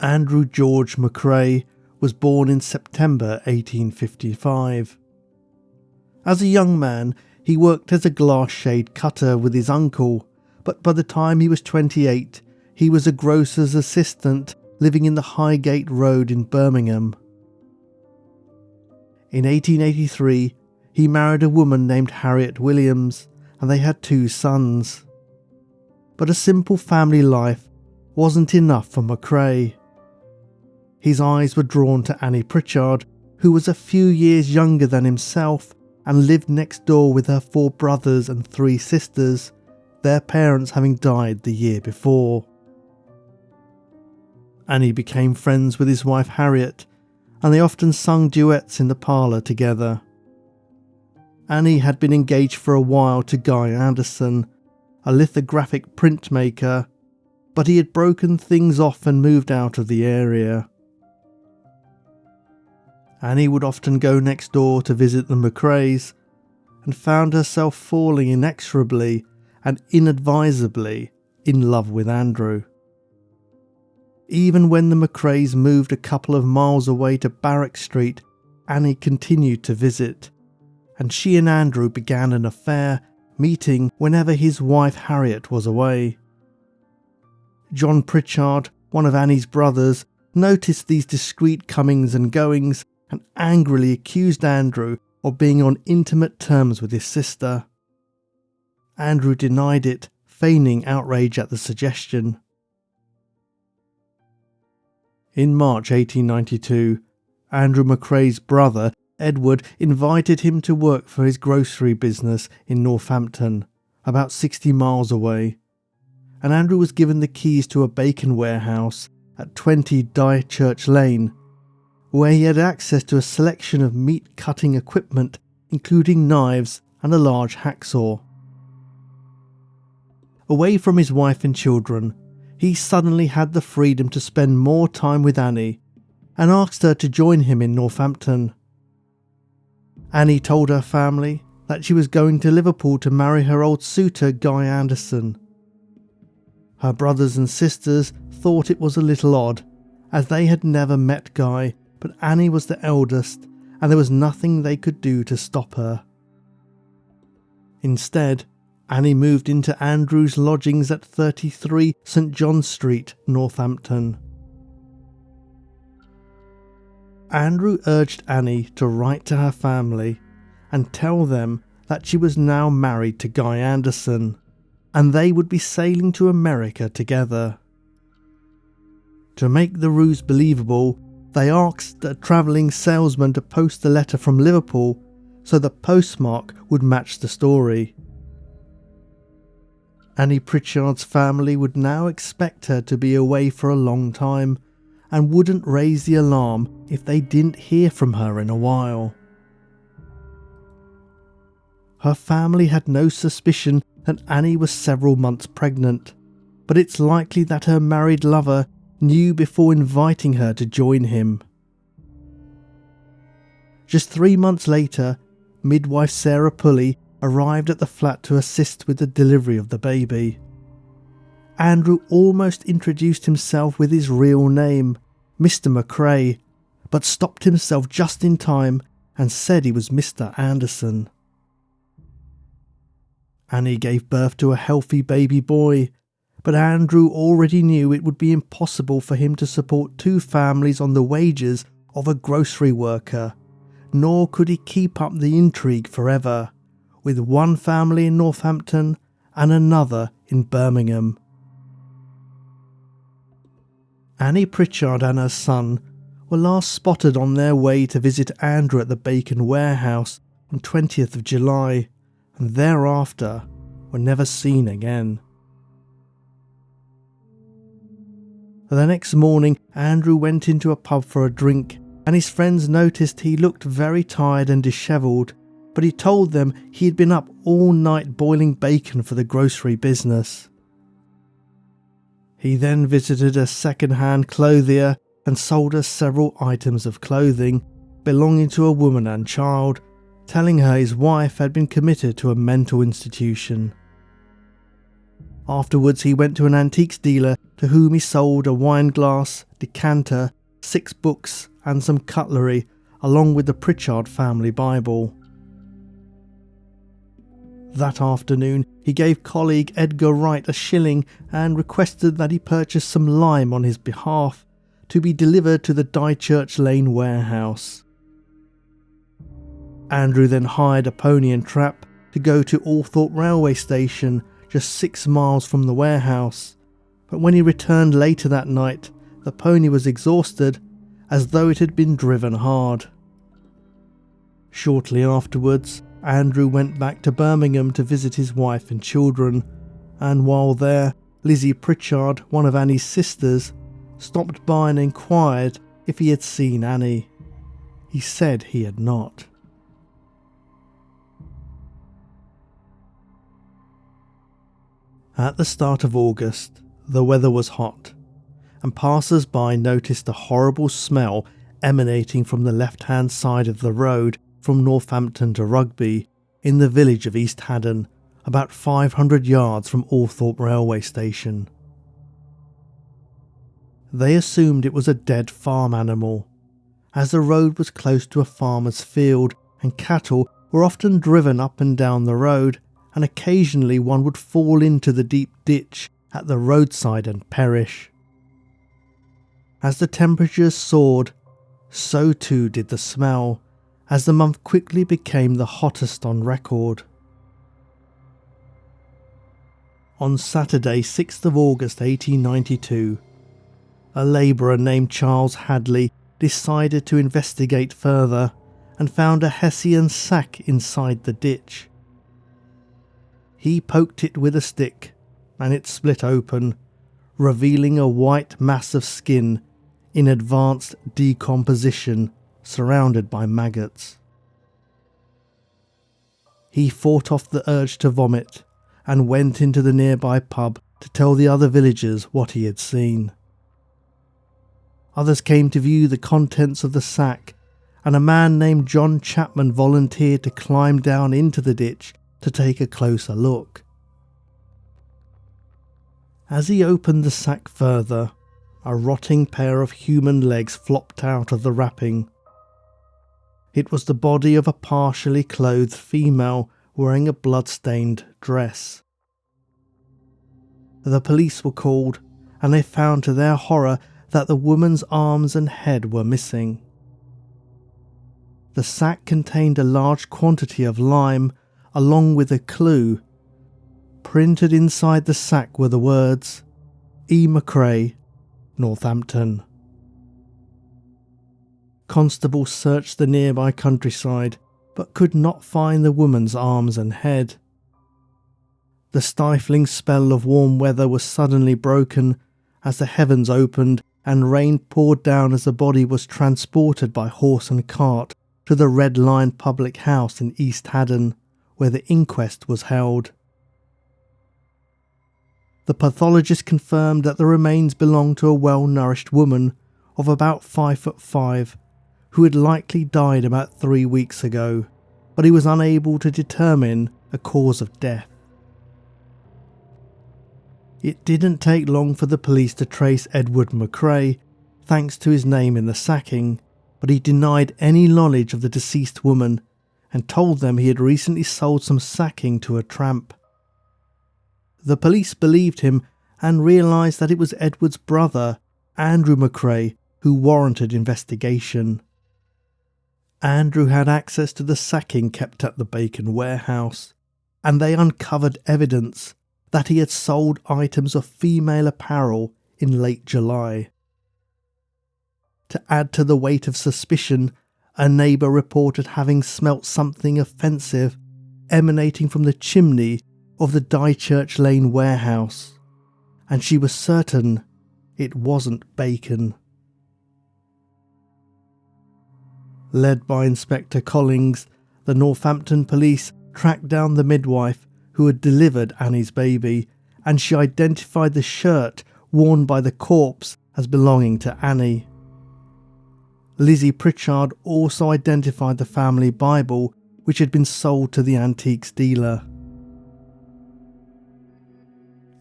Andrew George McRae was born in September 1855. As a young man, he worked as a glass shade cutter with his uncle, but by the time he was 28, he was a grocer's assistant living in the Highgate Road in Birmingham. In 1883, he married a woman named Harriet Williams, and they had 2 sons. But a simple family life wasn't enough for McRae. His eyes were drawn to Annie Pritchard, who was a few years younger than himself and lived next door with her 4 brothers and 3 sisters, their parents having died the year before. Annie became friends with his wife Harriet, and they often sung duets in the parlour together. Annie had been engaged for a while to Guy Anderson, a lithographic printmaker, but he had broken things off and moved out of the area. Annie would often go next door to visit the McRaes, and found herself falling inexorably and inadvisably in love with Andrew. Even when the McRaes moved a couple of miles away to Barrack Street, Annie continued to visit, and she and Andrew began an affair, meeting whenever his wife Harriet was away. John Pritchard, one of Annie's brothers, noticed these discreet comings and goings and angrily accused Andrew of being on intimate terms with his sister. Andrew denied it, feigning outrage at the suggestion. In March 1892, Andrew McRae's brother, Edward, invited him to work for his grocery business in Northampton, about 60 miles away, and Andrew was given the keys to a bacon warehouse at 20 Dychurch Lane, where he had access to a selection of meat-cutting equipment, including knives and a large hacksaw. Away from his wife and children, he suddenly had the freedom to spend more time with Annie, and asked her to join him in Northampton. Annie told her family that she was going to Liverpool to marry her old suitor Guy Anderson. Her brothers and sisters thought it was a little odd, as they had never met Guy, but Annie was the eldest, and there was nothing they could do to stop her. Instead, Annie moved into Andrew's lodgings at 33 St John Street, Northampton. Andrew urged Annie to write to her family and tell them that she was now married to Guy Anderson, and they would be sailing to America together. To make the ruse believable, they asked a travelling salesman to post the letter from Liverpool so the postmark would match the story. Annie Pritchard's family would now expect her to be away for a long time and wouldn't raise the alarm if they didn't hear from her in a while. Her family had no suspicion that Annie was several months pregnant, but it's likely that her married lover knew before inviting her to join him. Just 3 months later, midwife Sarah Pulley arrived at the flat to assist with the delivery of the baby. Andrew almost introduced himself with his real name, Mr. McRae, but stopped himself just in time and said he was Mr. Anderson. Annie gave birth to a healthy baby boy, but Andrew already knew it would be impossible for him to support 2 families on the wages of a grocery worker, nor could he keep up the intrigue forever, with one family in Northampton and another in Birmingham. Annie Pritchard and her son were last spotted on their way to visit Andrew at the bacon warehouse on 20th of July, and thereafter were never seen again. The next morning, Andrew went into a pub for a drink, and his friends noticed he looked very tired and dishevelled, but he told them he had been up all night boiling bacon for the grocery business. He then visited a second-hand clothier and sold her several items of clothing belonging to a woman and child, telling her his wife had been committed to a mental institution. Afterwards, he went to an antiques dealer to whom he sold a wine glass, decanter, 6 books and some cutlery, along with the Pritchard family Bible. That afternoon, he gave colleague Edgar Wright a shilling and requested that he purchase some lime on his behalf to be delivered to the Dychurch Lane warehouse. Andrew then hired a pony and trap to go to Althorpe railway station, just 6 miles from the warehouse, but when he returned later that night, the pony was exhausted, as though it had been driven hard. Shortly afterwards, Andrew went back to Birmingham to visit his wife and children, and while there, Lizzie Pritchard, one of Annie's sisters, stopped by and inquired if he had seen Annie. He said he had not. At the start of August, the weather was hot, and passers-by noticed a horrible smell emanating from the left-hand side of the road from Northampton to Rugby, in the village of East Haddon, about 500 yards from Althorpe railway station. They assumed it was a dead farm animal, as the road was close to a farmer's field and cattle were often driven up and down the road, and occasionally one would fall into the deep ditch at the roadside and perish. As the temperatures soared, so too did the smell, as the month quickly became the hottest on record. On Saturday, 6th of August 1892, a labourer named Charles Hadley decided to investigate further and found a Hessian sack inside the ditch. He poked it with a stick and it split open, revealing a white mass of skin in advanced decomposition surrounded by maggots. He fought off the urge to vomit and went into the nearby pub to tell the other villagers what he had seen. Others came to view the contents of the sack, and a man named John Chapman volunteered to climb down into the ditch to take a closer look. As he opened the sack further, a rotting pair of human legs flopped out of the wrapping. It was the body of a partially clothed female wearing a blood-stained dress. The police were called, and they found to their horror that the woman's arms and head were missing. The sack contained a large quantity of lime, along with a clue. Printed inside the sack were the words, E. McRae, Northampton. Constables searched the nearby countryside, but could not find the woman's arms and head. The stifling spell of warm weather was suddenly broken as the heavens opened and rain poured down as the body was transported by horse and cart to the Red Lion public house in East Haddon, where the inquest was held. The pathologist confirmed that the remains belonged to a well-nourished woman of about 5'5", who had likely died about 3 weeks ago, but he was unable to determine a cause of death. It didn't take long for the police to trace Edward McRae, thanks to his name in the sacking, but he denied any knowledge of the deceased woman and told them he had recently sold some sacking to a tramp. The police believed him and realised that it was Edward's brother, Andrew McRae, who warranted investigation. Andrew had access to the sacking kept at the Bacon warehouse, and they uncovered evidence that he had sold items of female apparel in late July. To add to the weight of suspicion, a neighbour reported having smelt something offensive emanating from the chimney of the Dychurch Lane warehouse, and she was certain it wasn't bacon. Led by Inspector Collings, the Northampton police tracked down the midwife who had delivered Annie's baby, and she identified the shirt worn by the corpse as belonging to Annie. Lizzie Pritchard also identified the family Bible, which had been sold to the antiques dealer.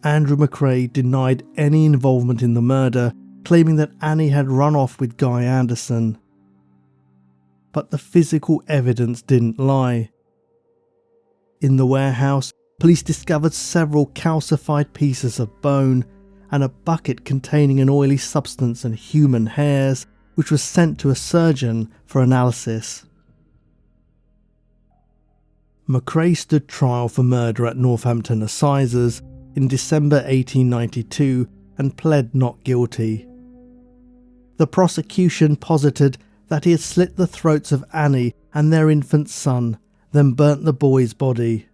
Andrew McRae denied any involvement in the murder, claiming that Annie had run off with Guy Anderson. But the physical evidence didn't lie. In the warehouse, police discovered several calcified pieces of bone and a bucket containing an oily substance and human hairs, which was sent to a surgeon for analysis. McRae stood trial for murder at Northampton Assizes in December 1892 and pled not guilty. The prosecution posited that he had slit the throats of Annie and their infant son, then burnt the boy's body.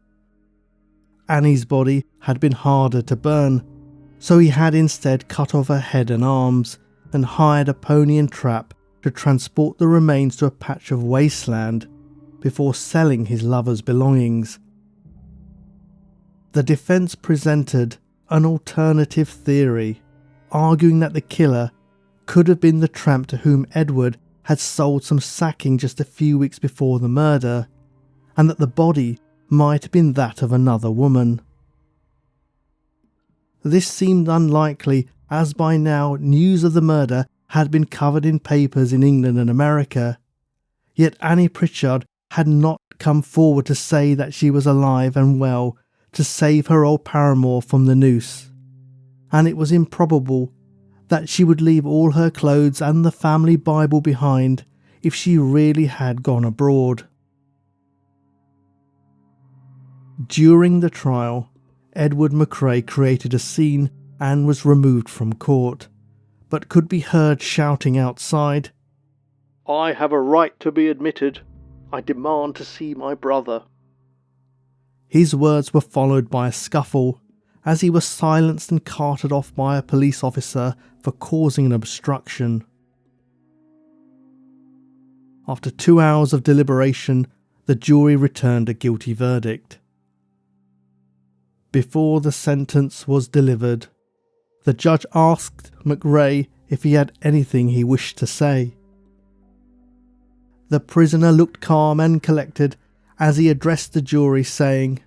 Annie's body had been harder to burn, so he had instead cut off her head and arms and hired a pony and trap to transport the remains to a patch of wasteland before selling his lover's belongings. The defence presented an alternative theory, arguing that the killer could have been the tramp to whom Edward had sold some sacking just a few weeks before the murder, and that the body might have been that of another woman. This seemed unlikely, as by now news of the murder had been covered in papers in England and America, yet Annie Pritchard had not come forward to say that she was alive and well to save her old paramour from the noose, and it was improbable that she would leave all her clothes and the family Bible behind if she really had gone abroad. During the trial, Edward McRae created a scene and was removed from court, but could be heard shouting outside, "I have a right to be admitted. I demand to see my brother." His words were followed by a scuffle, as he was silenced and carted off by a police officer for causing an obstruction. After 2 hours of deliberation, the jury returned a guilty verdict. Before the sentence was delivered, the judge asked McRae if he had anything he wished to say. The prisoner looked calm and collected as he addressed the jury, saying,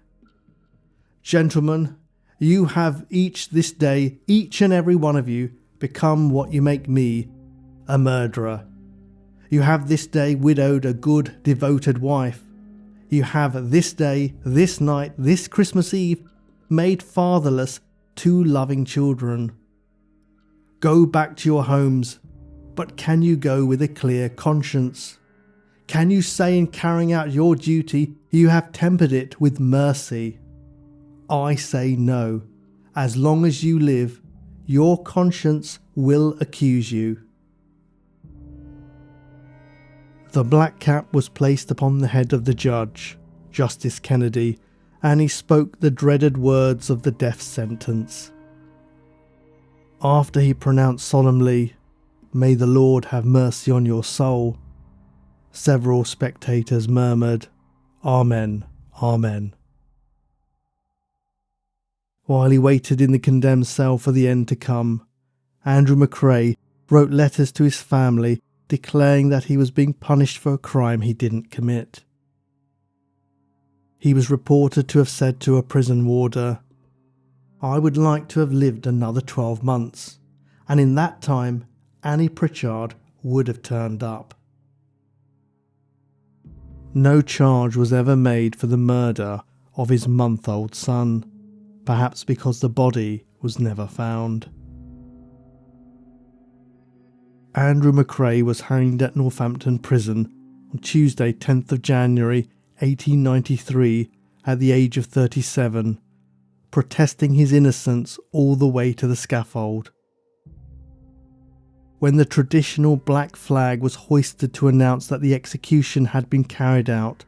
"Gentlemen, you have each this day, each and every one of you, become what you make me, a murderer. You have this day widowed a good, devoted wife. You have this day, this night, this Christmas Eve, made fatherless 2 loving children. Go back to your homes, but can you go with a clear conscience? Can you say in carrying out your duty you have tempered it with mercy? I say no. As long as you live, your conscience will accuse you." The black cap was placed upon the head of the judge, Justice Kennedy, and he spoke the dreaded words of the death sentence. After he pronounced solemnly, "May the Lord have mercy on your soul," several spectators murmured, "Amen, Amen." While he waited in the condemned cell for the end to come, Andrew McRae wrote letters to his family declaring that he was being punished for a crime he didn't commit. He was reported to have said to a prison warder, "I would like to have lived another 12 months, and in that time Annie Pritchard would have turned up." No charge was ever made for the murder of his month-old son, perhaps because the body was never found. Andrew McRae was hanged at Northampton Prison on Tuesday 10th of January 1893 at the age of 37, protesting his innocence all the way to the scaffold. When the traditional black flag was hoisted to announce that the execution had been carried out,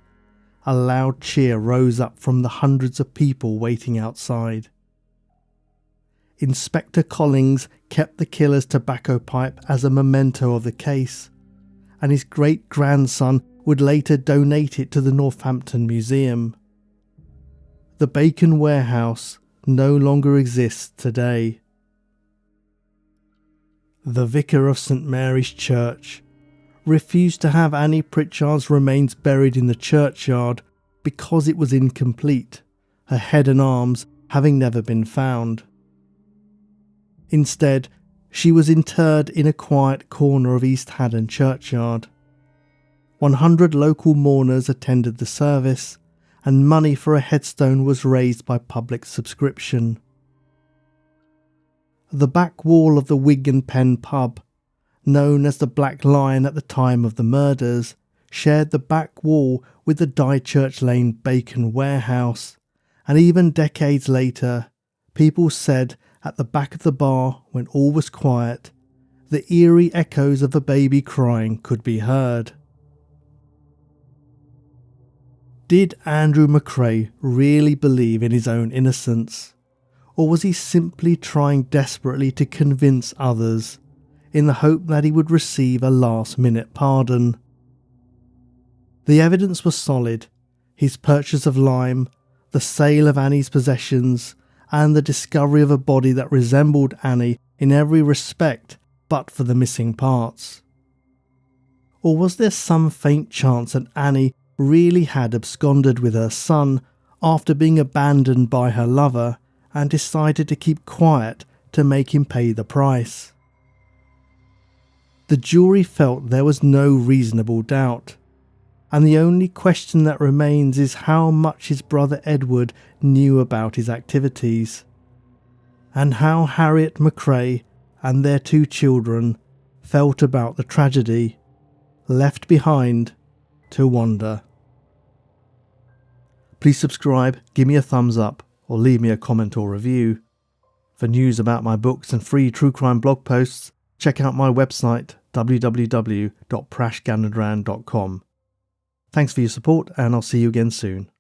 a loud cheer rose up from the hundreds of people waiting outside. Inspector Collings kept the killer's tobacco pipe as a memento of the case, and his great-grandson would later donate it to the Northampton Museum. The Bacon warehouse no longer exists today. The vicar of St Mary's Church refused to have Annie Pritchard's remains buried in the churchyard because it was incomplete, her head and arms having never been found. Instead, she was interred in a quiet corner of East Haddon churchyard. 100 local mourners attended the service, and money for a headstone was raised by public subscription. The back wall of the Wig and Pen pub, known as the Black Lion at the time of the murders, shared the back wall with the Dychurch Lane Bacon warehouse, and even decades later, people said at the back of the bar, when all was quiet, the eerie echoes of a baby crying could be heard. Did Andrew McRae really believe in his own innocence? Or was he simply trying desperately to convince others, in the hope that he would receive a last-minute pardon? The evidence was solid: his purchase of lime, the sale of Annie's possessions, and the discovery of a body that resembled Annie in every respect but for the missing parts. Or was there some faint chance that Annie really had absconded with her son after being abandoned by her lover and decided to keep quiet to make him pay the price? The jury felt there was no reasonable doubt, and the only question that remains is how much his brother Edward knew about his activities, and how Harriet McRae and their 2 children felt about the tragedy, left behind to wonder. Please subscribe, give me a thumbs up, or leave me a comment or review. For news about my books and free true crime blog posts, check out my website www.prashganadran.com. Thanks for your support, and I'll see you again soon.